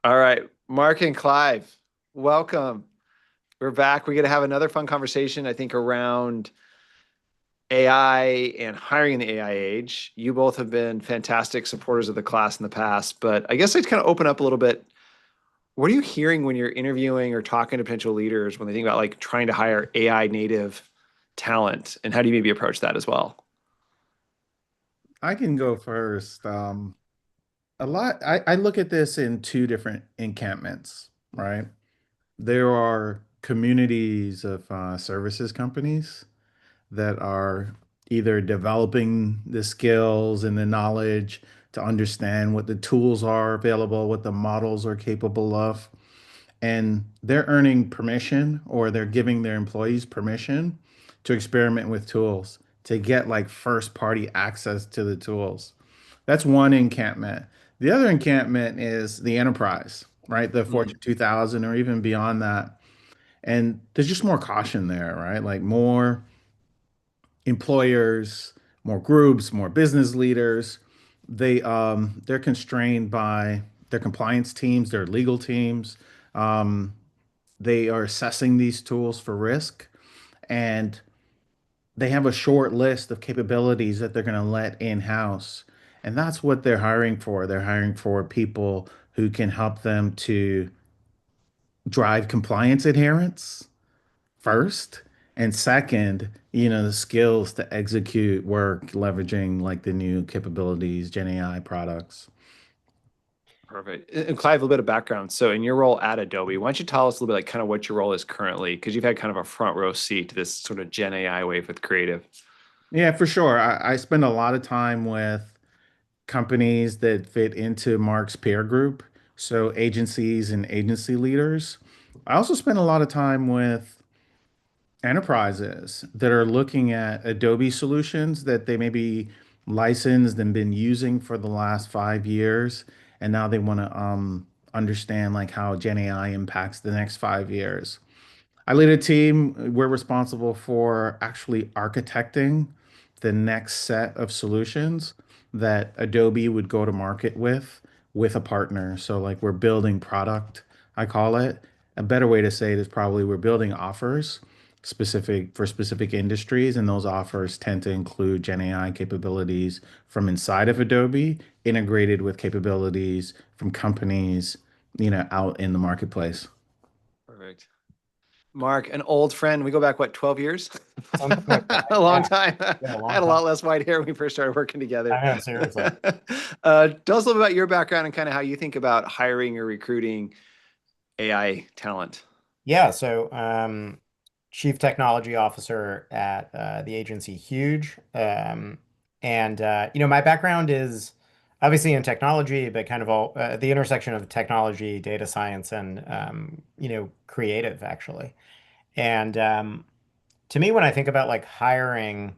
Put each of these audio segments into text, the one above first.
All right, Mark and Clive, welcome. We're back. We're going to have another fun conversation, I think, around AI and hiring in the AI age. You both have been fantastic supporters of the class in the past, but I guess I'd kind of open up a little bit. What are you hearing when you're interviewing or talking to potential leaders when they think about like trying to hire AI native talent, and how do you maybe approach that as well? I can go first. I look at this in two different encampments, right? There are communities of services companies that are either developing the skills and the knowledge to understand what the tools are available, what the models are capable of, and they're earning permission or they're giving their employees permission to experiment with tools to get like first party access to the tools. That's one encampment. The other encampment is the enterprise, right? The Mm, Fortune 2000 or even beyond that. And there's just more caution there, right? Like more employers, more groups, more business leaders. They're constrained by their compliance teams, their legal teams. Um, they are assessing these tools for risk, and they have a short list of capabilities that they're going to let in-house. And that's what they're hiring for. They're hiring for people who can help them to drive compliance adherence first. And second, the skills to execute work leveraging like the new capabilities, Gen AI products. perfect. And Clive, a little bit of background. So, in your role at Adobe, why don't you tell us a little bit like kind of what your role is currently? Because you've had kind of a front row seat to this sort of Gen AI wave with creative. Yeah, for sure. I spend a lot of time with companies that fit into Mark's peer group, so agencies and agency leaders. I also spend a lot of time with enterprises that are looking at Adobe solutions that they maybe licensed and been using for the last 5 years, and now they want to understand like how Gen AI impacts the next 5 years. I lead a team. We're responsible for actually architecting the next set of solutions that Adobe would go to market with a partner. So like we're building product, I call it. A better way to say it is probably we're building offers specific for specific industries, and those offers tend to include Gen AI capabilities from inside of Adobe, integrated with capabilities from companies, out in the marketplace. Perfect. Mark, an old friend. We go back, what, 12 years? Something like that. A long Yeah. time. Yeah, a I long had a time. lot less white hair when we first started working together. I know, seriously. Tell us a little bit about your background and kind of how you think about hiring or recruiting AI talent. Yeah, so Chief Technology Officer at the agency Huge. And my background is obviously in technology, but kind of all the intersection of technology, data science, and creative actually. And to me, when I think about like hiring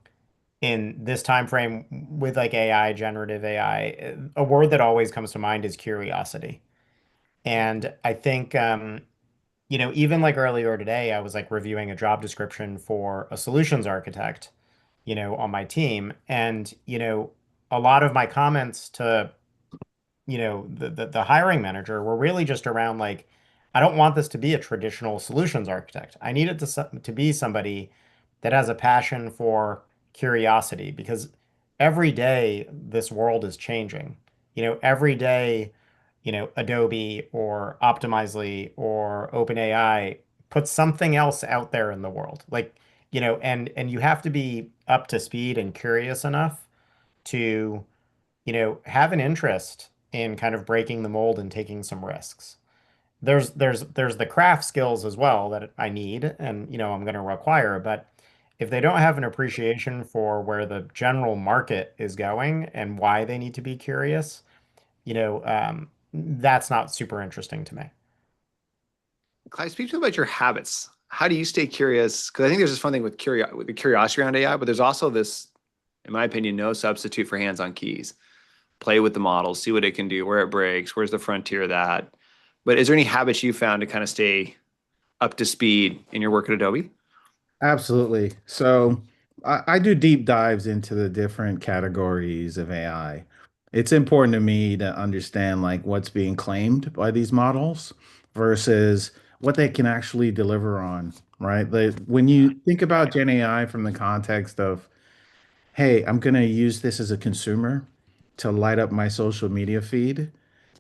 in this time frame with like AI, generative AI, a word that always comes to mind is curiosity. And I think, even like earlier today, I was like reviewing a job description for a solutions architect, on my team. And, a lot of my comments to, the hiring manager were really just around like, I don't want this to be a traditional solutions architect. I need it to be somebody that has a passion for curiosity because every day this world is changing. Every day, Adobe or Optimizely or OpenAI puts something else out there in the world. Like, and you have to be up to speed and curious enough to have an interest in kind of breaking the mold and taking some risks. There's the craft skills as well that I need and I'm going to require, but if they don't have an appreciation for where the general market is going and why they need to be curious, that's not super interesting to me. Clive, speak to me about your habits. How do you stay curious? Because I think there's this fun thing with with the curiosity around AI, but there's also this, in my opinion, no substitute for hands-on keys. Play with the models, see what it can do, where it breaks, where's the frontier of that. But is there any habits you found to kind of stay up to speed in your work at Adobe? Absolutely. So I do deep dives into the different categories of AI. It's important to me to understand like what's being claimed by these models versus what they can actually deliver on, right? When you think about Gen AI from the context of, hey, I'm going to use this as a consumer to light up my social media feed.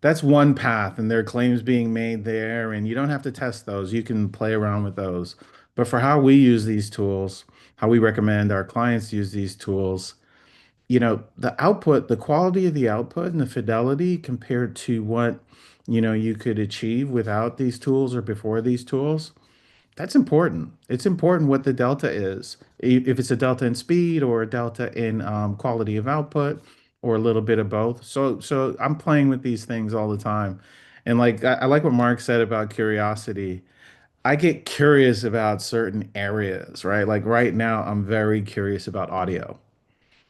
That's one path, and there are claims being made there, and you don't have to test those. You can play around with those. But for how we use these tools, how we recommend our clients use these tools, the output, the quality of the output and the fidelity compared to what, you could achieve without these tools or before these tools, that's important. It's important what the delta is. If it's a delta in speed or a delta in quality of output or a little bit of both. So I'm playing with these things all the time. And like I like what Mark said about curiosity. I get curious about certain areas, right? Like right now, I'm very curious about audio,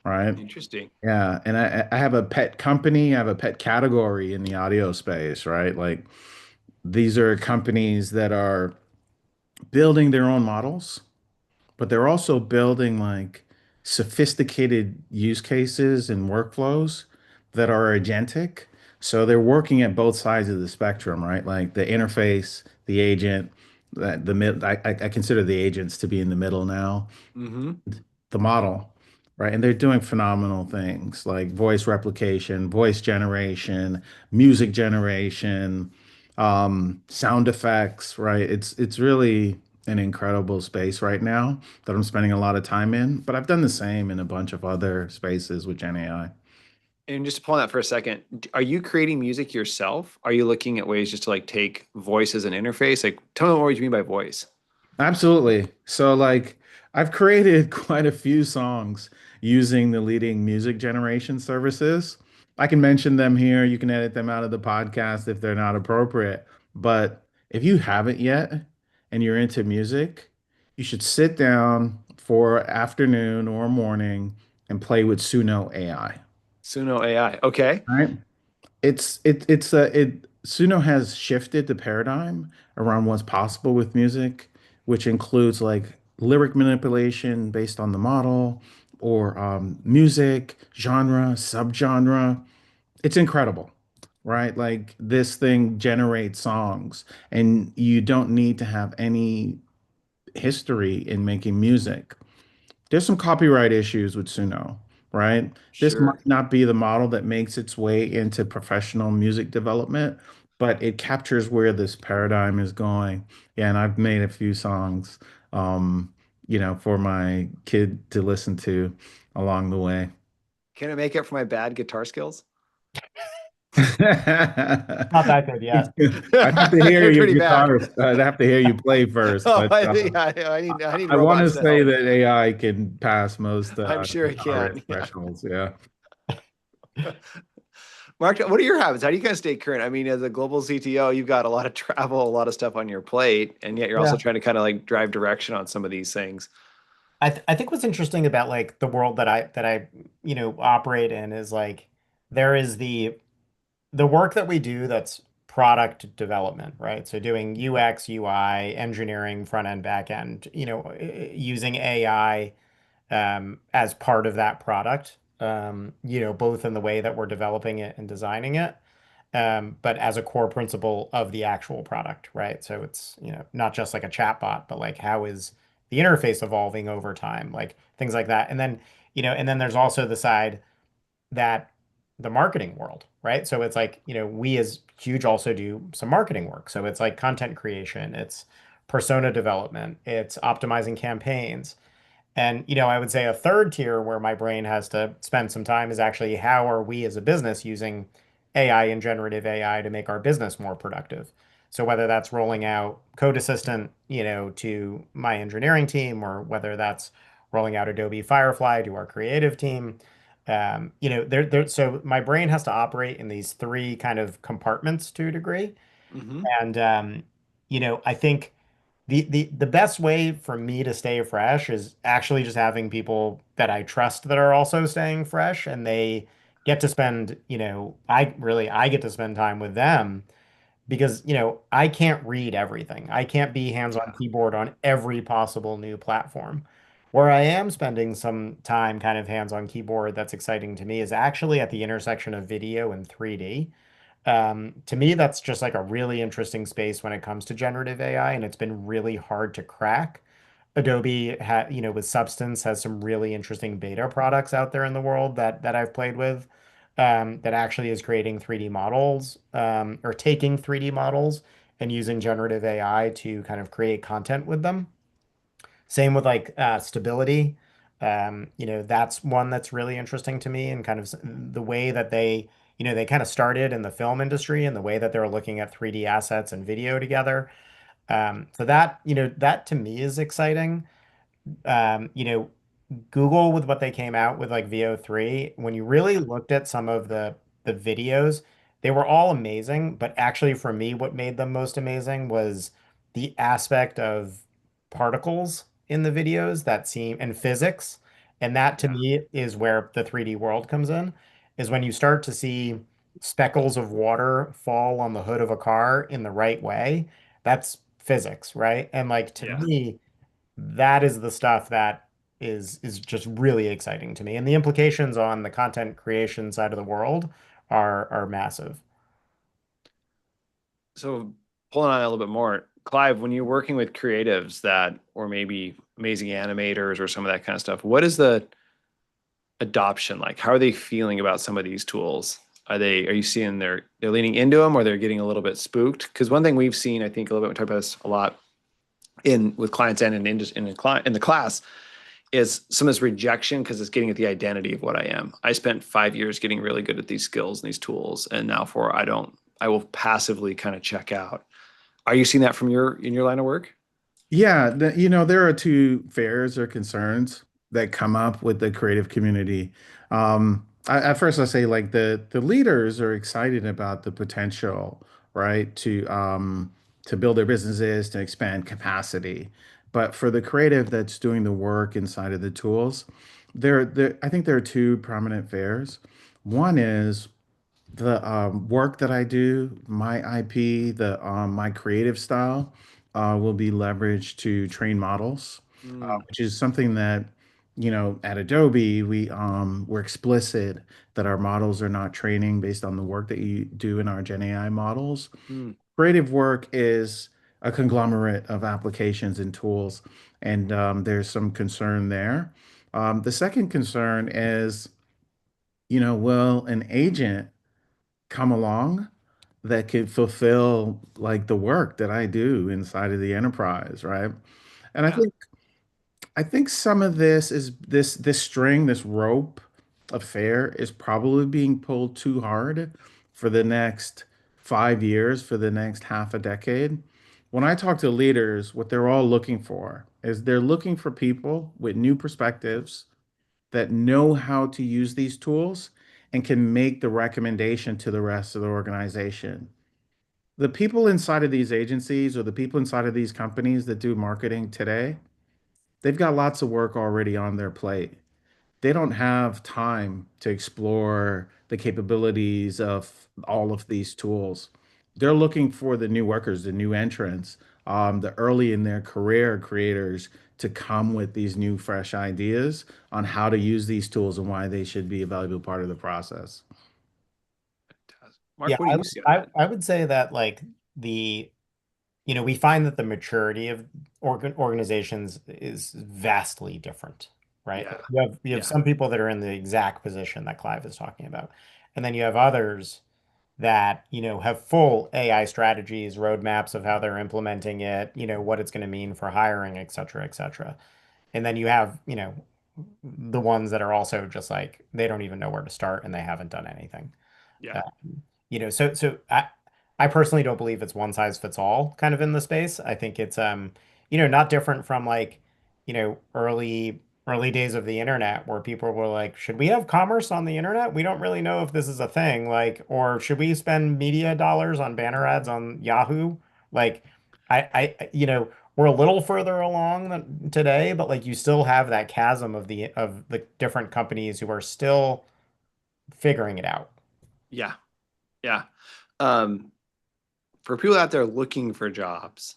right? Interesting. Yeah, and I have a pet company, I have a pet category in the audio space, right? Like these are companies that are building their own models, but they're also building like sophisticated use cases and workflows that are agentic. So they're working at both sides of the spectrum, right? Like the interface, the agent, the mid. I consider the agents to be in the middle now, Hmm. the model, right? And they're doing phenomenal things like voice replication, voice generation, music generation, sound effects, right? It's really an incredible space right now that I'm spending a lot of time in, but I've done the same in a bunch of other spaces with Gen AI. And just to pull on that for a second, are you creating music yourself? Are you looking at ways just to like take voice as an interface? Like, tell me what you mean by voice. Absolutely. So, like, I've created quite a few songs using the leading music generation services. I can mention them here. You can edit them out of the podcast if they're not appropriate. But if you haven't yet and you're into music, you should sit down for afternoon or morning and play with Suno AI. Suno AI. Okay. All right. Suno has shifted the paradigm around what's possible with music, which includes like lyric manipulation based on the model or music, genre, subgenre. It's incredible, right? Like this thing generates songs, and you don't need to have any history in making music. There's some copyright issues with Suno, right? This Sure. might not be the model that makes its way into professional music development, but it captures where this paradigm is going. Yeah, and I've made a few songs, for my kid to listen to along the way. Can I make up for my bad guitar skills? Not that good yet. I'd have to hear They're your pretty bad. guitar. I'd have to hear you play first, Oh, but I think I need I want to robots to say help. that AI can pass most I'm sure I guitar riff can. Yeah. thresholds. Yeah. Mark, what are your habits? How do you kind of stay current? I mean, as a global CTO, you've got a lot of travel, a lot of stuff on your plate, and yet you're also Yeah. trying to kind of like drive direction on some of these things. I think what's interesting about like the world that I operate in is like there is the work that we do that's product development, right? So doing UX, UI, engineering, front end, back end, using AI as part of that product, both in the way that we're developing it and designing it, but as a core principle of the actual product, right? So it's, not just like a chatbot, but like how is the interface evolving over time, like things like that. And then there's also the side that the marketing world, right? So it's like, we as Huge also do some marketing work. So it's like content creation, it's persona development, it's optimizing campaigns. And, I would say a third tier where my brain has to spend some time is actually how are we as a business using AI and generative AI to make our business more productive? So whether that's rolling out Code Assistant, to my engineering team, or whether that's rolling out Adobe Firefly to our creative team, so my brain has to operate in these three kind of compartments to a degree. Hmm. And I think the best way for me to stay fresh is actually just having people that I trust that are also staying fresh, and they get to spend, I get to spend time with them because, I can't read everything. I can't be hands on Yeah. keyboard on every possible new platform. Where I am spending some time kind of hands on keyboard that's exciting to me is actually at the intersection of video and 3D. To me, that's just like a really interesting space when it comes to generative AI, and it's been really hard to crack. Adobe with Substance has some really interesting beta products out there in the world that I've played with, that actually is creating 3D models, or taking 3D models and using generative AI to kind of create content with them. Same with like stability. That's one that's really interesting to me, and kind of the way that they kind of started in the film industry and the way that they're looking at 3D assets and video together. So that to me is exciting. Um, you know, Google with what they came out with like VO3, when you really Yeah. looked at some of the videos, they were all amazing, but actually for me what made them most amazing was the aspect of particles in the videos that seem and physics. And that to Yeah. me is where the 3D world comes in, is when you start to see speckles of water fall on the hood of a car in the right way. That's physics, right? And like to Yeah. me, that is the stuff that is just really exciting to me. And the implications on the content creation side of the world are massive. So pulling on it a little bit more, Clive, when you're working with creatives that, or maybe amazing animators or some of that kind of stuff, what is the adoption like? How are they feeling about some of these tools? Are you seeing they're leaning into them, or they're getting a little bit spooked? Because one thing we've seen, I think a little bit, we talk about this a lot in with clients and in the class, is some of this rejection because it's getting at the identity of what I am. I spent 5 years getting really good at these skills and these tools, and now I will passively kind of check out. Are you seeing that from in your line of work? Yeah, there are two fears or concerns that come up with the creative community. At first, I say like the leaders are excited about the potential, right, to build their businesses, to expand capacity. But for the creative that's doing the work inside of the tools, I think there are two prominent fears. One is the work that I do, my IP, my creative style, will be leveraged to train models, Mm, which is something that, at Adobe, we're explicit that our models are not training based on the work that you do in our Gen AI models. mm, Creative work is a conglomerate of applications and tools, and there's some concern there. The second concern is, will an agent come along that could fulfill like the work that I do inside of the enterprise, right? And yeah, I think some of this string, this rope affair is probably being pulled too hard for the next 5 years, for the next half a decade. When I talk to leaders, what they're all looking for is they're looking for people with new perspectives that know how to use these tools and can make the recommendation to the rest of the organization. The people inside of these agencies or the people inside of these companies that do marketing today, they've got lots of work already on their plate. They don't have time to explore the capabilities of all of these tools. They're looking for the new workers, the new entrants, the early in their career creators to come with these new, fresh ideas on how to use these tools and why they should be a valuable part of the process. Mark, Yeah, what do you see on that? I would say that like the we find that the maturity of organizations is vastly different, right? Yeah, Like you have yeah, some people that are in the exact position that Clive is talking about, and then you have others that have full AI strategies, roadmaps of how they're implementing it, what it's going to mean for hiring, et cetera, et cetera. And then you have the ones that are also just like they don't even know where to start and they haven't done anything. yeah, So I personally don't believe it's one size fits all kind of in the space. I think it's not different from like, early days of the internet where people were like, should we have commerce on the internet? We don't really know if this is a thing. Like, or should we spend media dollars on banner ads on Yahoo? Like, we're a little further along than today, but like you still have that chasm of the different companies who are still figuring it out. yeah, yeah. Um, for people out there looking for jobs,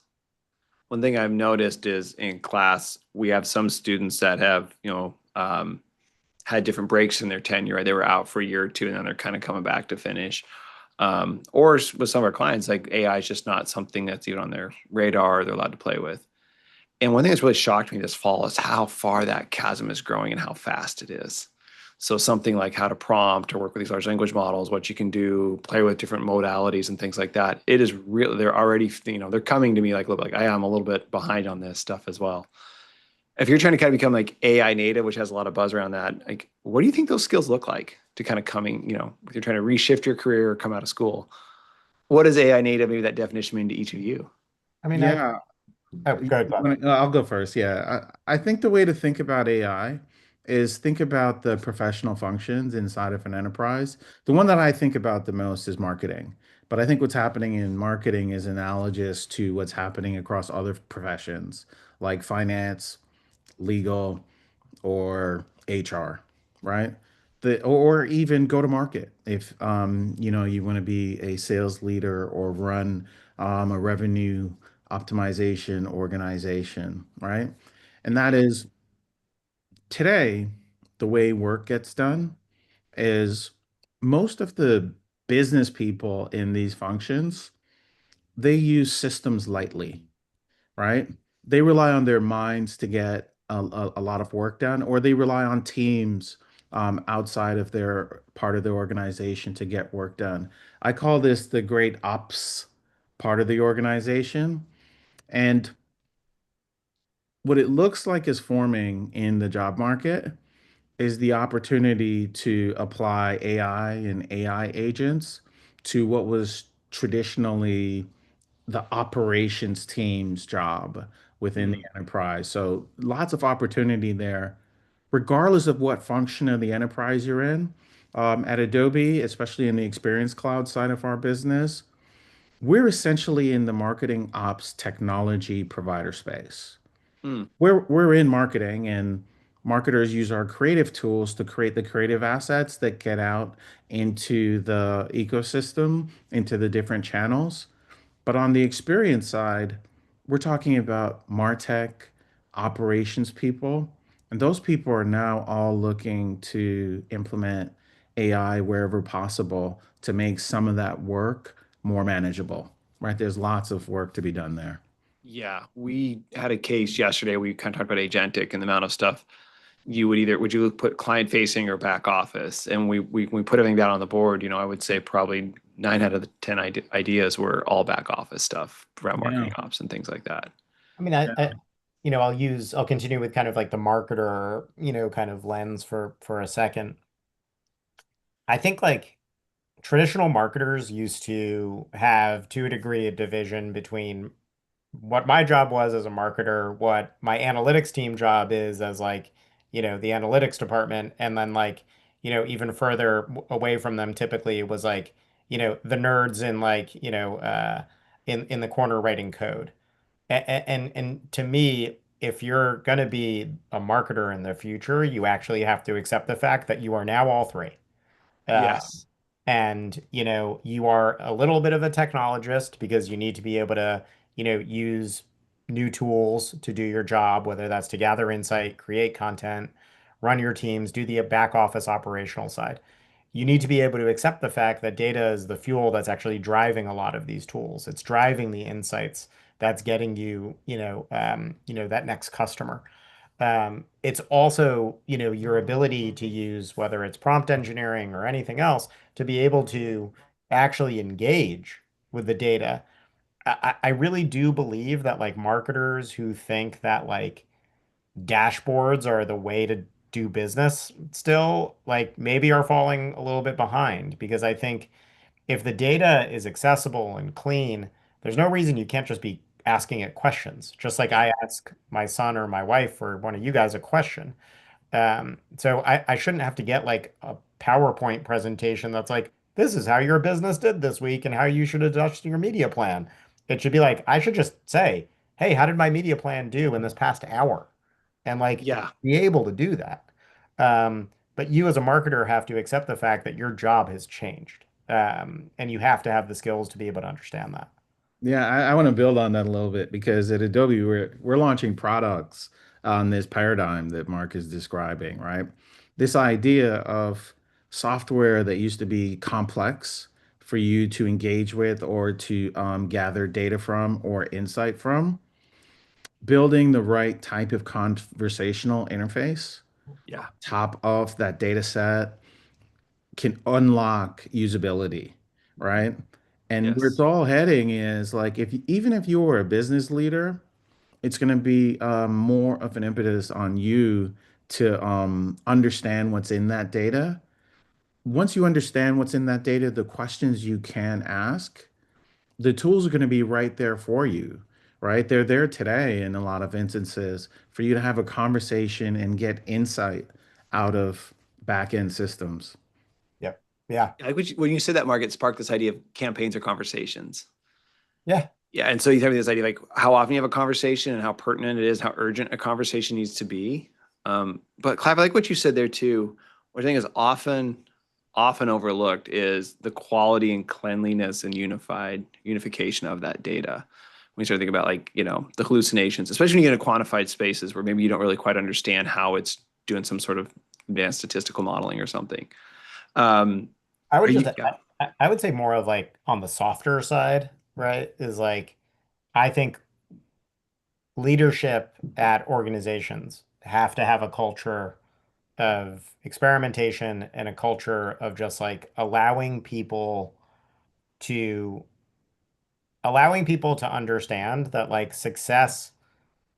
One thing I've noticed is in class, we have some students that have, had different breaks in their tenure. Right? They were out for a year or two, and then they're kind of coming back to finish. Or with some of our clients, like AI is just not something that's even on their radar or they're allowed to play with. And one thing that's really shocked me this fall is how far that chasm is growing and how fast it is. So something like how to prompt or work with these large language models, what you can do, play with different modalities and things like that. It is really, they're already, they're coming to me like I am a little bit behind on this stuff as well. If you're trying to kind of become like AI native, which has a lot of buzz around that, like what do you think those skills look like to kind of coming, if you're trying to reshift your career or come out of school? What does AI native, maybe that definition mean to each of you? I mean, Yeah, oh, go ahead, Clive. I'll go first. Yeah, I think the way to think about AI is think about the professional functions inside of an enterprise. The one that I think about the most is marketing. But I think what's happening in marketing is analogous to what's happening across other professions like finance, legal, or HR, right? Or even go to market if you want to be a sales leader or run a revenue optimization organization, right? And that is today the way work gets done is most of the business people in these functions, they use systems lightly, right? They rely on their minds to get a lot of work done, or they rely on teams outside of their part of the organization to get work done. I call this the great ops part of the organization. And what it looks like is forming in the job market is the opportunity to apply AI and AI agents to what was traditionally the operations team's job within the Mm, enterprise. So lots of opportunity there, regardless of what function of the enterprise you're in. At Adobe, especially in the Experience Cloud side of our business, we're essentially in the marketing ops technology provider space. mm, We're in marketing, and marketers use our creative tools to create the creative assets that get out into the ecosystem, into the different channels. But on the experience side, we're talking about MarTech operations people. And those people are now all looking to implement AI wherever possible to make some of that work more manageable, right? There's lots of work to be done there. yeah, we had a case yesterday. We kind of talked about agentic and the amount of stuff would you put client facing or back office? And we put everything down on the board. I would say probably 9 out of the 10 ideas were all back office stuff around Yeah. marketing ops and things like that. I mean, I'll continue with kind of like the marketer, kind of lens for a second. I think like traditional marketers used to have to a degree a division between what my job was as a marketer, what my analytics team job is as like, the analytics department, and then like, even further away from them typically it was like, the nerds in like, in the corner writing code. And to me, if you're going to be a marketer in the future, you actually have to accept the fact that you are now all three. Yes. And you are a little bit of a technologist because you need to be able to use new tools to do your job, whether that's to gather insight, create content, run your teams, do the back office operational side. You need to be able to accept the fact that data is the fuel that's actually driving a lot of these tools. It's driving the insights that's getting you that next customer. It's also, your ability to use whether it's prompt engineering or anything else to be able to actually engage with the data. I really do believe that like marketers who think that like dashboards are the way to do business still like maybe are falling a little bit behind because I think if the data is accessible and clean, there's no reason you can't just be asking it questions. Just like Yeah. I ask my son or my wife or one of you guys a question. So I shouldn't have to get like a PowerPoint presentation that's like, this is how your business did this week and how you should adjust your media plan. It should be like, I should just say, hey, how did my media plan do in this past hour? And like Yeah. be able to do that. But you as a marketer have to accept the fact that your job has changed. And you have to have the skills to be able to understand that. Yeah, I want to build on that a little bit because at Adobe we're launching products on this paradigm that Mark is describing, right? This idea of software that used to be complex for you to engage with or to gather data from or insight from, building the right type of conversational interface Yeah. top of that data set can unlock usability, right? And where it's Yes. all heading is like even if you're a business leader, it's going to be more of an impetus on you to understand what's in that data. Once you understand what's in that data, the questions you can ask, the tools are going to be right there for you, right? They're there today in a lot of instances for you to have a conversation and get insight out of back end systems. Yep. Yeah. I like when you said that, Mark, it sparked this idea of campaigns or conversations. Yeah. Yeah, and so you have this idea like how often you have a conversation and how pertinent it is, how urgent a conversation needs to be. But Clive, I like what you said there too. What I think is often overlooked is the quality and cleanliness and unification of that data. When you start thinking about like, the hallucinations, especially when you get into quantified spaces where maybe you don't really quite understand how it's doing some sort of advanced statistical modeling or something. Um, I would are just you, yeah. I would say more of like on the softer side, right? Is like I think leadership at organizations have to have a culture of experimentation and a culture of just like to allowing people to understand that like success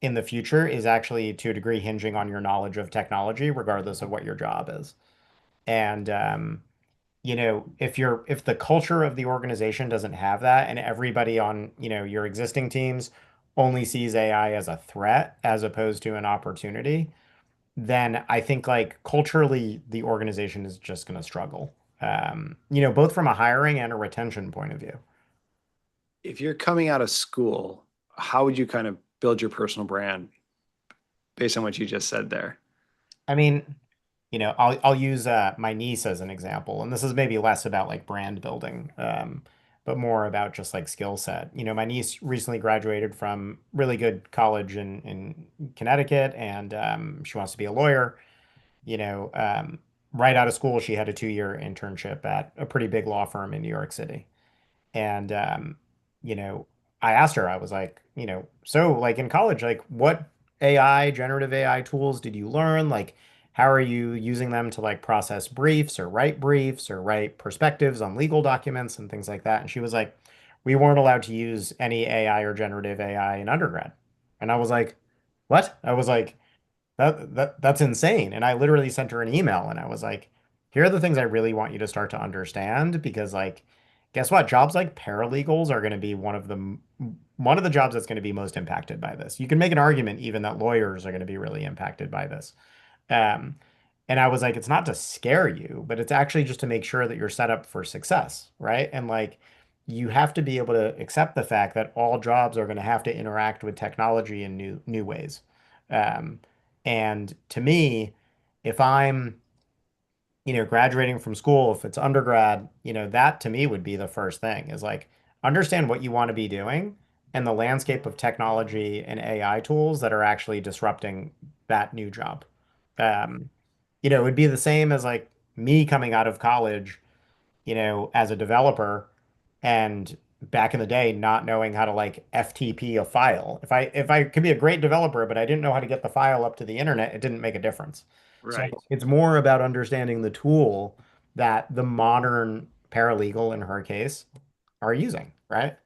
in the future is actually to a degree hinging on your knowledge of technology, regardless of what your job is. And if the culture of the organization doesn't have that and everybody on, your existing teams only sees AI as a threat as opposed to an opportunity, then I think like culturally the organization is just going to struggle. Both from a hiring and a retention point of view. If you're coming out of school, how would you kind of build your personal brand based on what you just said there? I mean, I'll use my niece as an example, and this is maybe less about like brand building, but more about just like skill set. My niece recently graduated from really good college in Connecticut, and she wants to be a lawyer. You know, um, right out of school, she had a 2-year internship at a pretty big law firm in New York City. And you know, I asked her, I was like, so like in college, like what generative AI tools did you learn? Like, how are you using them to like process briefs or write perspectives on legal documents and things like that? And she was like, we weren't allowed to use any AI or generative AI in undergrad. And I was like, what? I was like, that's insane. And I literally sent her an email and I was like, here are the things I really want you to start to understand because like guess what? Jobs like paralegals are going to be one of the jobs that's going to be most impacted by this. You can make an argument even that lawyers are going to be really impacted by this. Um, and I was like, it's not to scare you, but it's actually just to make sure that you're set up for success, right? And like you have to be able to accept the fact that all jobs are going to have to interact with technology in new ways. Um, and to me, if I'm graduating from school, if it's undergrad, that to me would be the first thing is like understand what you want to be doing and the landscape of technology and AI tools that are actually disrupting that new job. Um, it would be the same as like me coming out of college, as a developer and back in the day not knowing how to like FTP a file. If I could be a great developer, but I didn't know how to get the file up to the internet, it didn't make a difference. So Right. it's more about understanding the tool that the modern paralegal in her case are using, right?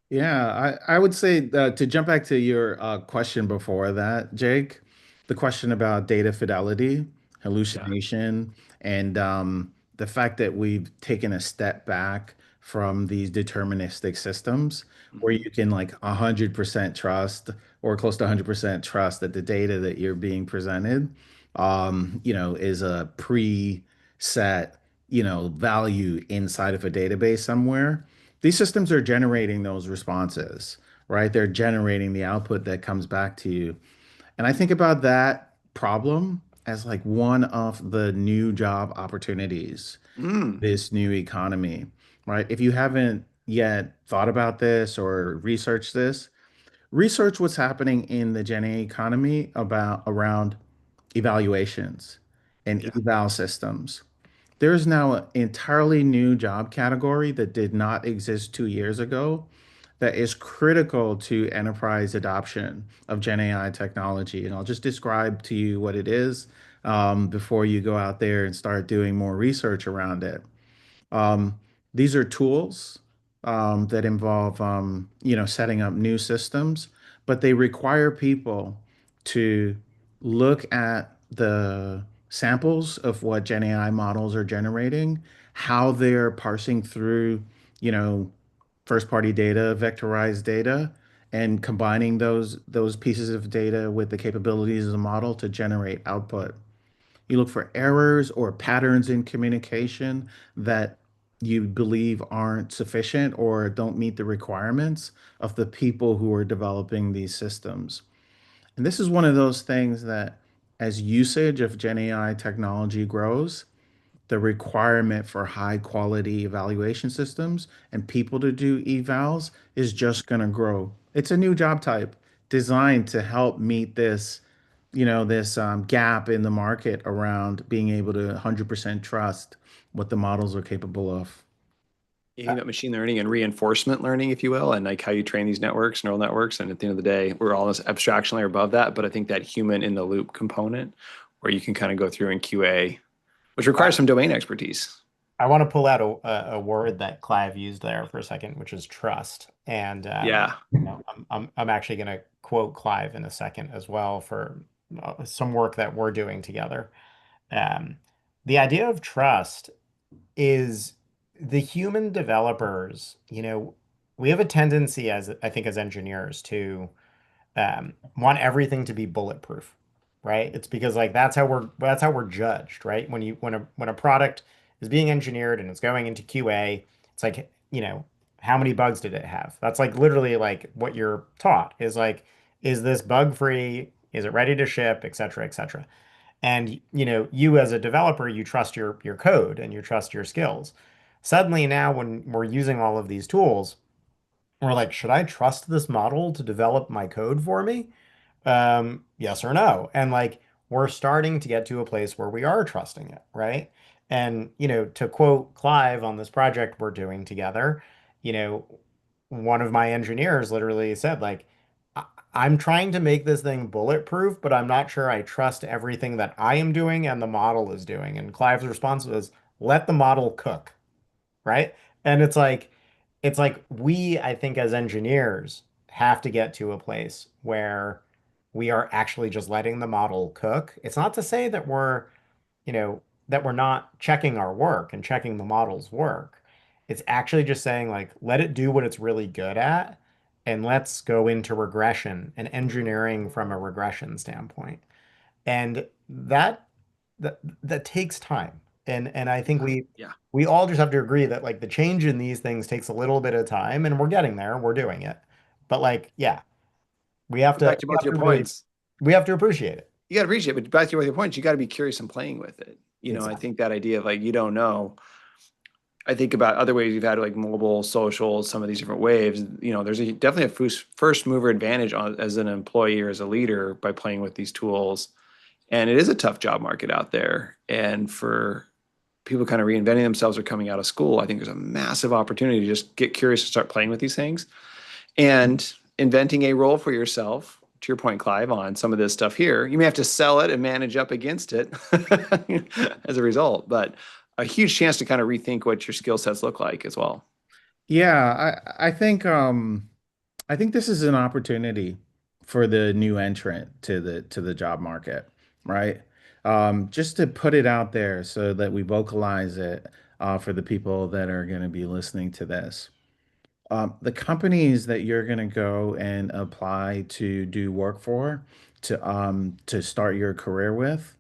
Yeah, I would say to jump back to your question before that, Jake, the question about data fidelity, Yeah. hallucination, and the fact that we've taken a step back from these deterministic systems where Mhm. you can like 100% trust or close to 100% trust that the data that you're being presented, is a preset, value inside of a database somewhere. These systems are generating those responses, right? They're generating the output that comes back to you. And I think about that problem as like one of the new job opportunities, Mm. this new economy, right? If you haven't, yet thought about this or researched this, research what's happening in the Gen A economy about around evaluations and Yeah. eval systems. There is now an entirely new job category that did not exist 2 years ago that is critical to enterprise adoption of Gen AI technology. And I'll just describe to you what it is before you go out there and start doing more research around it. Um, these are tools that involve, setting up new systems, but they require people to look at the samples of what Gen AI models are generating, how they're parsing through, you know, first-party data, vectorized data, and combining those pieces of data with the capabilities of the model to generate output. You look for errors or patterns in communication that you believe aren't sufficient or don't meet the requirements of the people who are developing these systems. And this is one of those things that, as usage of Gen AI technology grows, the requirement for high quality evaluation systems and people to do evals is just going to grow. It's a new job type designed to help meet this gap in the market around being able to 100% trust what the models are capable of. You think about machine learning and reinforcement learning, if you will, and like how you train these networks, neural networks. And at the end of the day, we're all this abstraction layer above that. But I think that human in the loop component where you can kind of go through and QA, which requires some domain expertise. I want to pull out a word that Clive used there for a second, which is trust. And Yeah. I'm actually going to quote Clive in a second as well for some work that we're doing together. Um, the idea of trust is the human developers, we have a tendency as I think as engineers to want everything to be bulletproof, right? It's because like that's how we're judged, right? When a product is being engineered and it's going into QA, it's like, how many bugs did it have? That's like literally like what you're taught is like, is this bug free? Is it ready to ship, et cetera, et cetera. And you as a developer, you trust your code and you trust your skills. Suddenly now when we're using all of these tools, we're like, should I trust this model to develop my code for me? Yes or no? And like we're starting to get to a place where we are trusting it, right? And to quote Clive on this project we're doing together, you know, one of my engineers literally said, like, I'm trying to make this thing bulletproof, but I'm not sure I trust everything that I am doing and the model is doing. And Clive's response was, let the model cook, right? And it's like we, I think, as engineers, have to get to a place where we are actually just letting the model cook. It's not to say that we're not checking our work and checking the model's work. It's actually just saying, like, let it do what it's really good at, and let's go into regression and engineering from a regression standpoint. And that takes time. And I think we Yeah. we all just have to agree that like the change in these things takes a little bit of time and we're getting there, we're doing it. But like, yeah, we have But to back to we both have your to really points, we have to appreciate it. you got to appreciate it. But back to both your points, you got to be curious and playing with it. I Exactly. think that idea of like, you don't know. I think about other ways you've had like mobile, social, some of these different waves. There's definitely a first mover advantage as an employee or as a leader by playing with these tools. And it is a tough job market out there. And for people kind of reinventing themselves or coming out of school, I think there's a massive opportunity to just get curious and start playing with these things and inventing a role for yourself. To your point, Clive, on some of this stuff here, you may have to sell it and manage up against it as a result, but a huge chance to kind of rethink what your skill sets look like as well. Yeah, I think this is an opportunity for the new entrant to the job market, right? Just to put it out there so that we vocalize it for the people that are going to be listening to this. The companies that you're going to go and apply to do work for, to start your career with,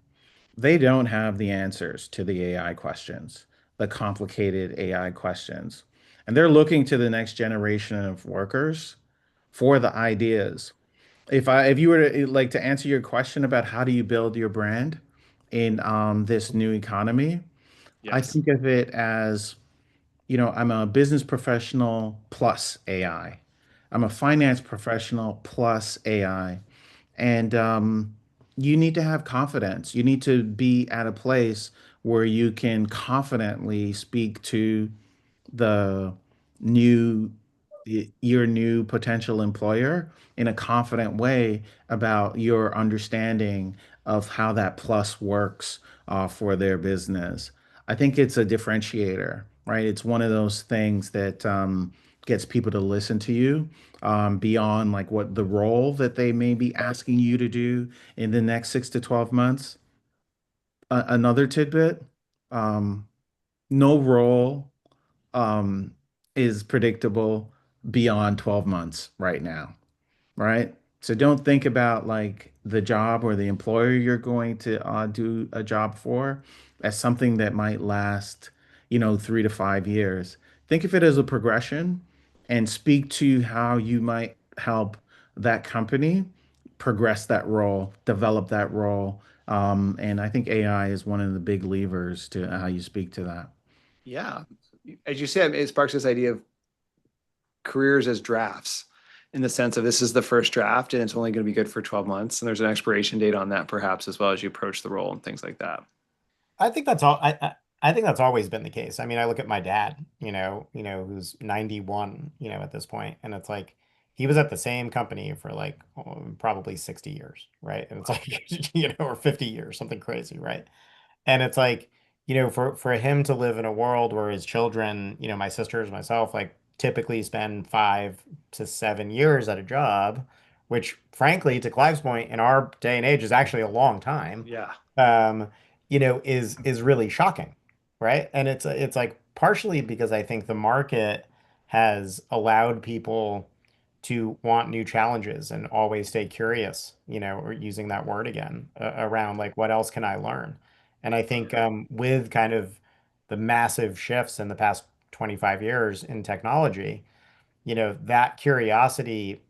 they don't have the answers to the AI questions, the complicated AI questions. And they're looking to the next generation of workers for the ideas. If you were to like to answer your question about how do you build your brand in this new economy, I Yes. think of it as I'm a business professional plus AI. I'm a finance professional plus AI. And you need to have confidence. You need to be at a place where you can confidently speak to the new your new potential employer in a confident way about your understanding of how that plus works for their business. I think it's a differentiator, right? It's one of those things that gets people to listen to you beyond like what the role that they may be asking you to do in the next 6 to 12 months. Another tidbit, um, no role um, is predictable beyond 12 months right now, right? So don't think about like the job or the employer you're going to do a job for as something that might last, 3 to 5 years. Think of it as a progression and speak to how you might help that company progress that role, develop that role. And I think AI is one of the big levers to how you speak to that. Yeah. As you said, it sparks this idea of careers as drafts in the sense of this is the first draft and it's only going to be good for 12 months. And there's an expiration date on that, perhaps, as well as you approach the role and things like that. I think that's all. I think that's always been the case. I mean, I look at my dad, who's 91, at this point, and it's like he was at the same company for like probably 60 years, right? And it's Wow. like, or 50 years, something crazy, right? And it's like, for him to live in a world where his children, my sisters, myself, like typically spend 5 to 7 years at a job, which frankly, to Clive's point, in our day and age is actually a long time, Yeah. um, is really shocking, right? And it's like partially because I think the market has allowed people to want new challenges and always stay curious, or using that word again, around like what else can I learn? And I think with kind of the massive shifts in the past 25 years in technology, that curiosity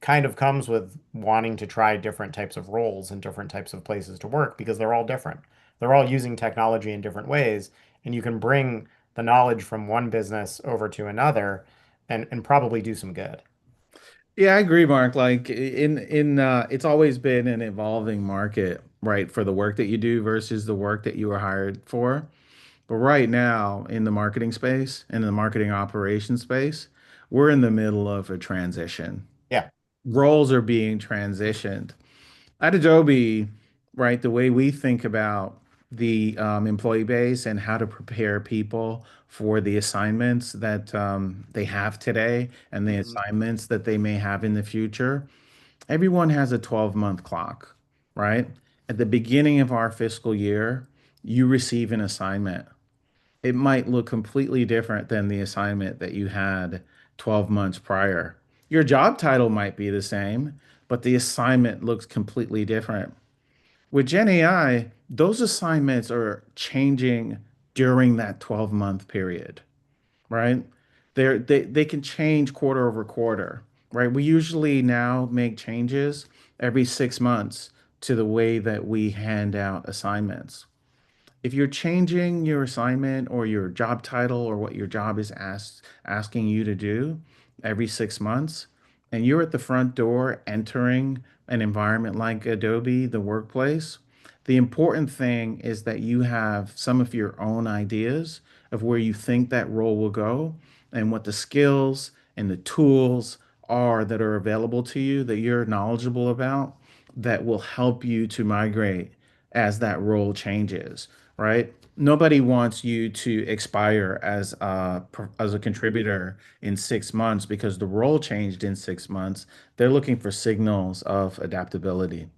kind of comes with wanting to try different types of roles and different types of places to work because they're all different. They're all using technology in different ways, and you can bring the knowledge from one business over to another and probably do some good. Yeah, I agree, Mark. Like it's always been an evolving market, right, for the work that you do versus the work that you were hired for. But right now, in the marketing space, in the marketing operations space, we're in the middle of a transition. Yeah. Roles are being transitioned. At Adobe, right, the way we think about the employee base and how to prepare people for the assignments that they have today and the Mhm. assignments that they may have in the future, everyone has a 12-month clock, right? At the beginning of our fiscal year, you receive an assignment. It might look completely different than the assignment that you had 12 months prior. Your job title might be the same, but the assignment looks completely different. With Gen AI, those assignments are changing during that 12-month period, right? They can change quarter over quarter, right? We usually now make changes every 6 months to the way that we hand out assignments. If you're changing your assignment or your job title or what your job is asking you to do every 6 months, and you're at the front door entering an environment like Adobe, the workplace, the important thing is that you have some of your own ideas of where you think that role will go and what the skills and the tools are that are available to you that you're knowledgeable about that will help you to migrate as that role changes, right? Nobody wants you to expire as a contributor in 6 months because the role changed in 6 months. They're looking for signals of adaptability.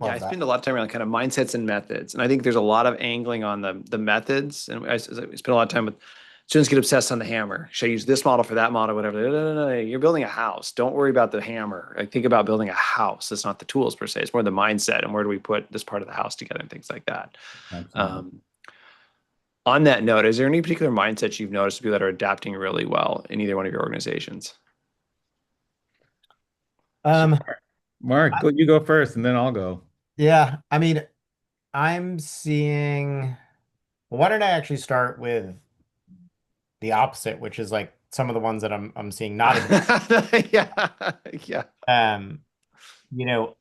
Yeah, I Love that. spend a lot of time around kind of mindsets and methods, and I think there's a lot of angling on the methods. And I spend a lot of time with students get obsessed on the hammer. Should I use this model for that model, whatever? No, no, no, no. You're building a house. Don't worry about the hammer. I think about building a house. It's not the tools per se. It's more the mindset and where do we put this part of the house together and things like that. Absolutely. Um, on that note, is there any particular mindsets you've noticed people that are adapting really well in either one of your organizations? Sure. Um, Mark, you go first and then I'll go. yeah, I mean, I'm seeing, well, why don't I actually start with the opposite, which is like some of the ones that I'm seeing not as Yeah, yeah. um, you know,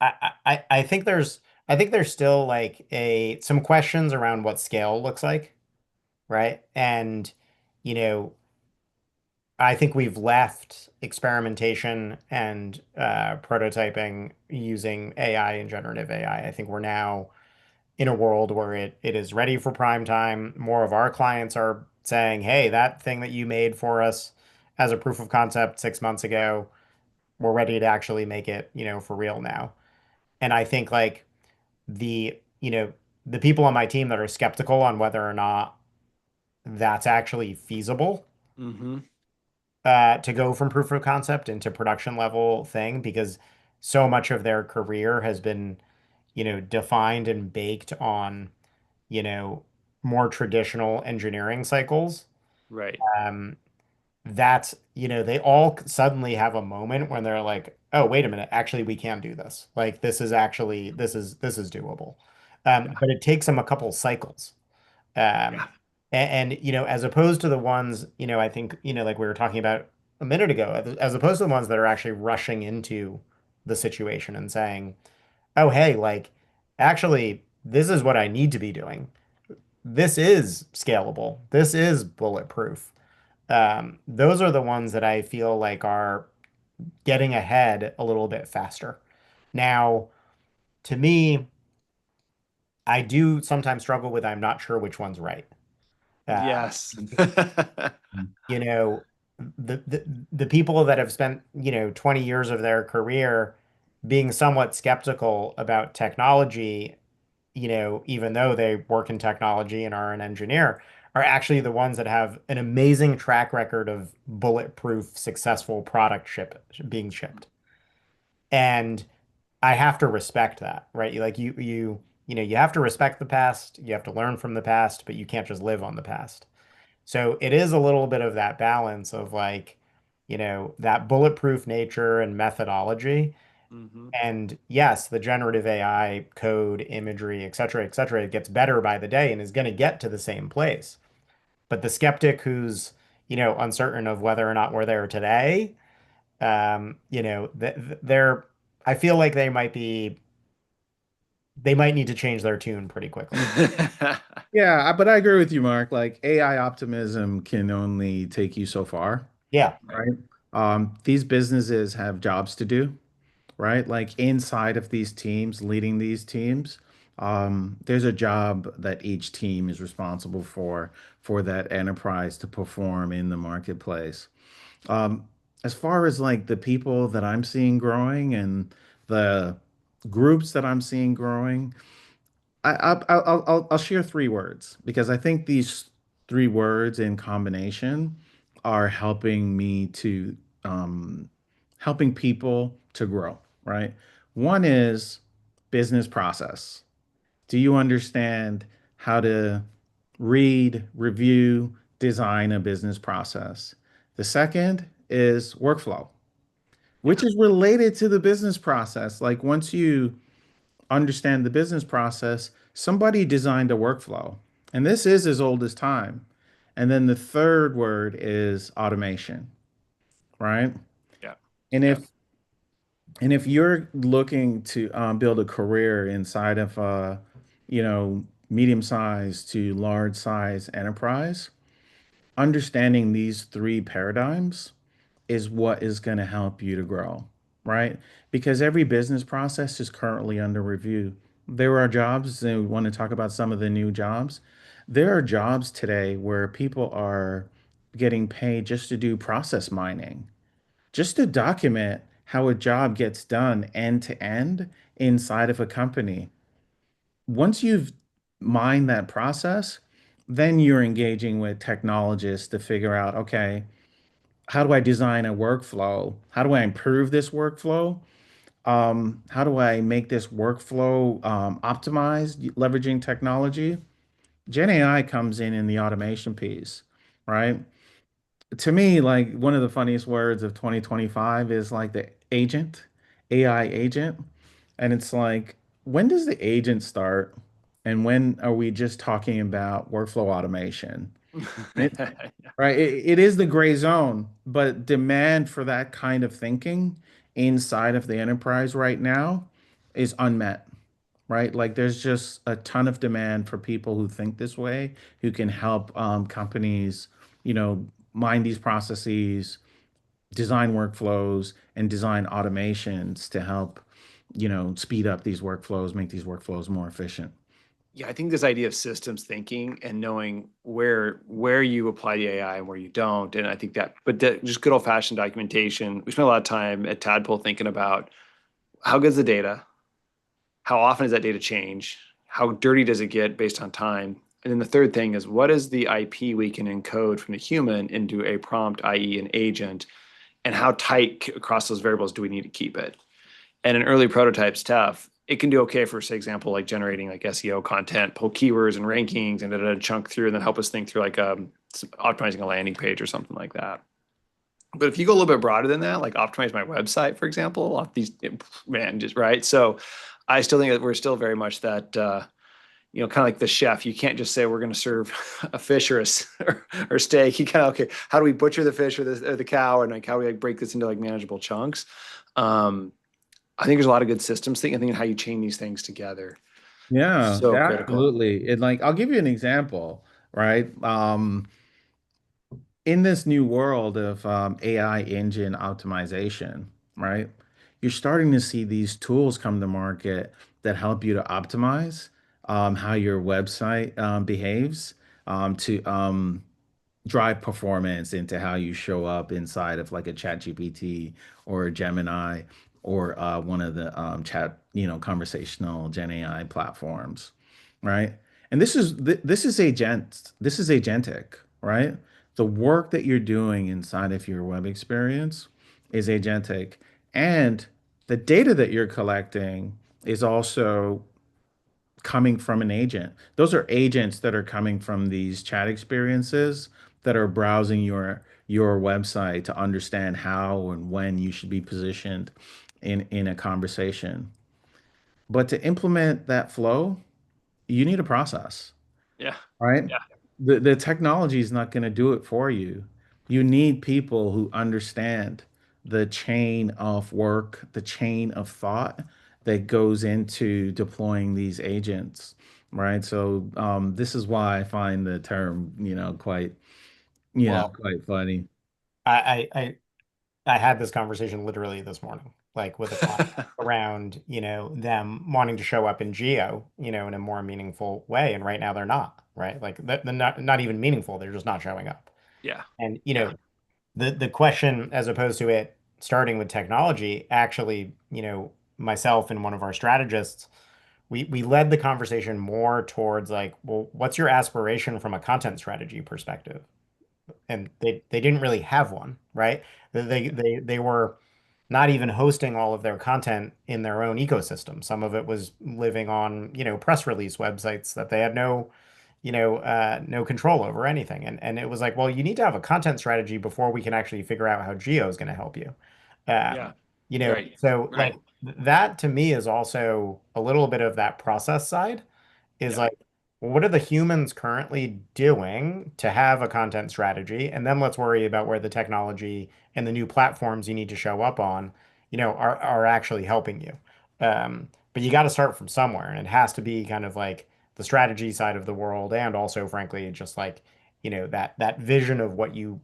I think there's still like a some questions around what scale looks like, right? And you know, I think we've left experimentation and prototyping using AI and generative AI. I think we're now in a world where it is ready for prime time. More of our clients are saying, "Hey, that thing that you made for us as a proof of concept 6 months ago, we're ready to actually make it, for real now." And I think like the people on my team that are skeptical on whether or not that's actually feasible Hmm. to go from proof of concept into production level thing because so much of their career has been, defined and baked on, you know, more traditional engineering cycles. Right. Um, they all suddenly have a moment when they're like, oh, wait a minute, actually we can do this. Like this is doable. Yeah. But it takes them a couple cycles. Um, Yeah. as opposed to the ones, I think, like we were talking about a minute ago, as opposed to the ones that are actually rushing into the situation and saying, oh, hey, like, actually, this is what I need to be doing. This is scalable. This is bulletproof. Those are the ones that I feel like are getting ahead a little bit faster. Now, to me, I do sometimes struggle with I'm not sure which one's right. Uh, Yes. you know, the people that have spent, 20 years of their career being somewhat skeptical about technology, even though they work in technology and are an engineer, are actually the ones that have an amazing track record of bulletproof, successful product being shipped. And I have to respect that, right? You have to respect the past, you have to learn from the past, but you can't just live on the past. So it is a little bit of that balance of like, that bulletproof nature and methodology. Hmm. And yes, the generative AI code, imagery, et cetera, it gets better by the day and is going to get to the same place. But the skeptic who's, uncertain of whether or not we're there today, they're, I feel like they might need to change their tune pretty quickly. Yeah, but I agree with you, Mark. Like AI optimism can only take you so far, Yeah. Right. right? These businesses have jobs to do, right? Like inside of these teams, leading these teams, there's a job that each team is responsible for that enterprise to perform in the marketplace. Um, as far as like the people that I'm seeing growing and the groups that I'm seeing growing, I'll share three words because I think these three words in combination are helping me to helping people to grow, right? One is business process. Do you understand how to read, review, design a business process? The second is workflow, which Yeah. is related to the business process. Like once you understand the business process, somebody designed a workflow. And this is as old as time. And then the third word is automation, right? Yeah. And Yeah. if you're looking to build a career inside of medium-sized to large-size enterprise, understanding these three paradigms is what is going to help you to grow, right? Because every business process is currently under review. There are jobs, and we want to talk about some of the new jobs. There are jobs today where people are getting paid just to do process mining, just to document how a job gets done end to end inside of a company. Once you've mined that process, then you're engaging with technologists to figure out, okay, how do I design a workflow? How do I improve this workflow? How do I make this workflow optimized, leveraging technology? Gen AI comes in the automation piece, right? To me, like one of the funniest words of 2025 is like the agent, AI agent. And it's like, when does the agent start? And when are we just talking about workflow automation? Right. It is the gray zone, but demand for that kind of thinking inside of the enterprise right now is unmet, right? Like there's just a ton of demand for people who think this way, who can help companies, mind these processes, design workflows, and design automations to help, speed up these workflows, make these workflows more efficient. Yeah, I think this idea of systems thinking and knowing where you apply the AI and where you don't, and I think just good old fashioned documentation. We spent a lot of time at Tadpole thinking about how good is the data, how often does that data change, how dirty does it get based on time, and then the third thing is what is the IP we can encode from the human into a prompt, i.e., an agent, and how tight across those variables do we need to keep it? And an early prototype stuff, it can do okay for, say, example, like generating like SEO content, pull keywords and rankings, and then chunk through, and then help us think through like optimizing a landing page or something like that. But if you go a little bit broader than that, like optimize my website, for example, off these, man, just right. So I still think that we're still very much that, kind of like the chef. You can't just say we're going to serve a fish or steak. You kind of, okay, how do we butcher the fish or the cow, and like how do we like break this into like manageable chunks? Um, I think there's a lot of good systems thinking how you chain these things together. Yeah, So critical. absolutely. And like I'll give you an example, right? In this new world of AI engine optimization, right? You're starting to see these tools come to market that help you to optimize how your website behaves to drive performance into how you show up inside of like a chat GPT or a Gemini or one of the chat, conversational Gen AI platforms, right? And this is agentic, right? The work that you're doing inside of your web experience is agentic, and the data that you're collecting is also coming from an agent. Those are agents that are coming from these chat experiences that are browsing your website to understand how and when you should be positioned in a conversation. But to implement that flow, you need a process, Yeah. right? The technology is not going to do it for you. You need people who understand the chain of work, the chain of thought that goes into deploying these agents, right? So this is why I find the term, Well, quite funny. I, I, I I had this conversation literally this morning, like with a client around, them wanting to show up in geo, in a more meaningful way. And right now they're not, right? Like they're not even meaningful. They're just not showing up. Yeah. And, Yeah. the question, as opposed to it starting with technology, actually, myself and one of our strategists, we led the conversation more towards like, well, what's your aspiration from a content strategy perspective? And they didn't really have one, right? They were not even hosting all of their content in their own ecosystem. Some of it was living on, press release websites that they had no control over anything. And it was like, well, you need to have a content strategy before we can actually figure out how geo is going to help you. Yeah. Um, Right. so Right. like that to me is also a little bit of that process side is Yeah. like, well, what are the humans currently doing to have a content strategy? And then let's worry about where the technology and the new platforms you need to show up on, are actually helping you. But you got to start from somewhere, and it has to be kind of like the strategy side of the world, and also, frankly, just like, that vision of what you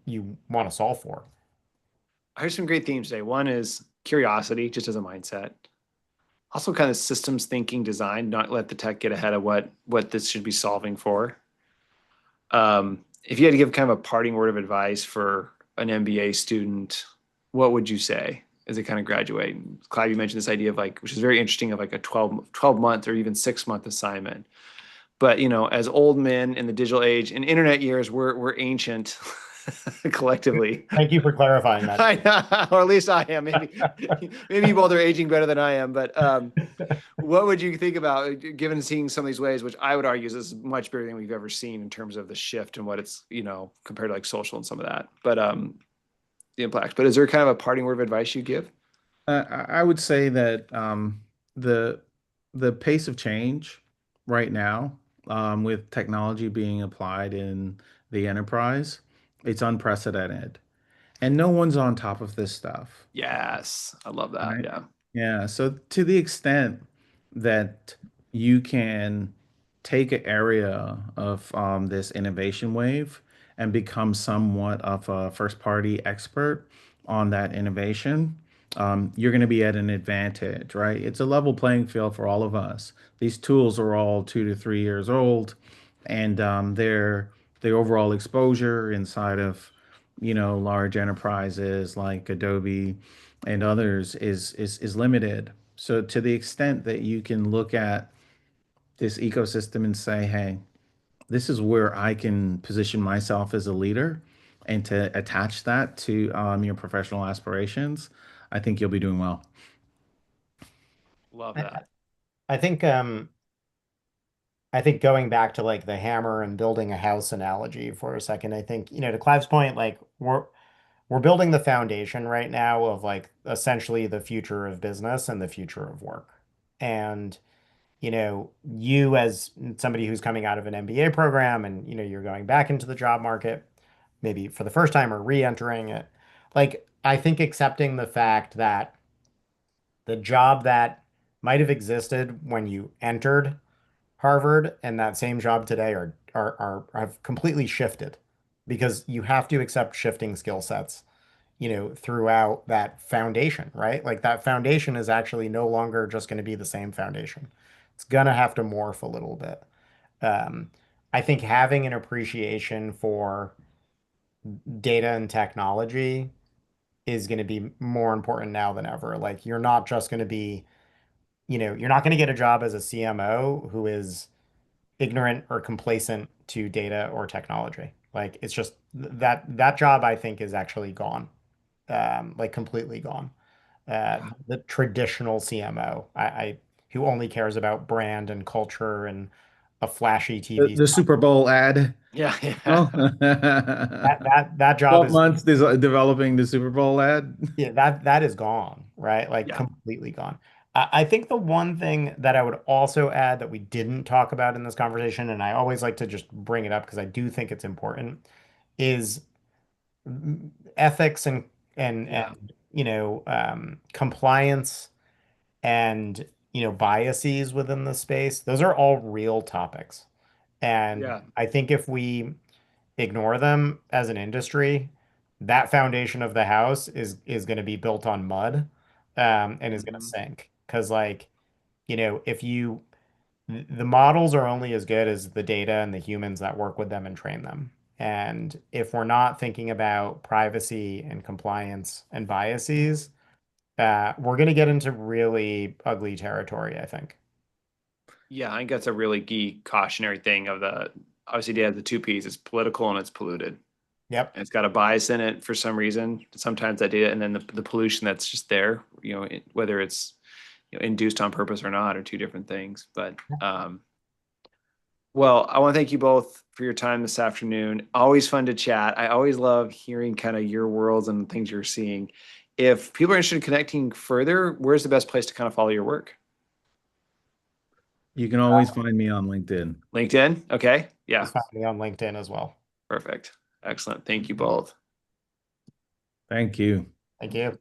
want to solve for. I heard some great themes today. One is curiosity, just as a mindset. Also, kind of systems thinking, design. Not let the tech get ahead of what this should be solving for. If you had to give kind of a parting word of advice for an MBA student, what would you say as they kind of graduate? Clive, you mentioned this idea of like, which is very interesting, of like a 12 month or even 6 month assignment. But as old men in the digital age in internet years, we're ancient collectively. Thank you for clarifying that. I know, or at least I am. Maybe you both are aging better than I am. But what would you think about, given seeing some of these ways, which I would argue is this much bigger than we've ever seen in terms of the shift and what it's, compared to like social and some of that. But the impacts. But is there kind of a parting word of advice you give? I would say that the the pace of change right now, with technology being applied in the enterprise. It's unprecedented. And no one's on top of this stuff. Yes, I love that. Right. Yeah. Yeah. So to the extent that you can take an area of this innovation wave and become somewhat of a first party expert on that innovation, you're going to be at an advantage, right? It's a level playing field for all of us. These tools are all 2 to 3 years old, and their overall exposure inside of large enterprises like Adobe and others is limited. So to the extent that you can look at this ecosystem and say, hey, this is where I can position myself as a leader and to attach that to your professional aspirations, I think you'll be doing well. Love I, that. I think I think going back to like the hammer and building a house analogy for a second, I think, to Clive's point, like we're building the foundation right now of like essentially the future of business and the future of work. And, you as somebody who's coming out of an MBA program and, you're going back into the job market, maybe for the first time or re-entering it, like I think accepting the fact that the job that might have existed when you entered Harvard and that same job today are have completely shifted because you have to accept shifting skill sets, throughout that foundation, right? Like that foundation is actually no longer just going to be the same foundation. It's gonna have to morph a little bit. Um, I think having an appreciation for data and technology is going to be more important now than ever. Like you're not just going to be, you're not going to get a job as a CMO who is ignorant or complacent to data or technology. Like it's just that job I think is actually gone, like completely gone. Yeah. The traditional CMO, who only cares about brand and culture and a flashy The, TV the spot. Super Bowl ad. Yeah. Oh, Yeah. That job 12 is months developing the Super Bowl ad. yeah, that is gone, right? Like Yeah. completely gone. I think the one thing that I would also add that we didn't talk about in this conversation, and I always like to just bring it up because I do think it's important, is ethics Yeah. and compliance and biases within the space. Those are all real topics. And Yeah. I think if we ignore them as an industry, that foundation of the house is going to be built on mud, and is going to Mhm. sink. Because like, if the models are only as good as the data and the humans that work with them and train them. And if we're not thinking about privacy and compliance and biases, we're going to get into really ugly territory, I think. Yeah, I think that's a really key cautionary thing of the obviously they have the two P's. It's political and it's polluted. Yep. And it's got a bias in it for some reason. Sometimes that data, and then the pollution that's just there, whether it's induced on purpose or not, are two different things. But well, I want to thank you both for your time this afternoon. Always fun to chat. I always love hearing kind of your worlds and things you're seeing. If people are interested in connecting further, where's the best place to kind of follow your work? You can always find me on LinkedIn. LinkedIn? Okay. Yeah. Just find me on LinkedIn as well. Perfect. Excellent. Thank you both. Thank you. Thank you.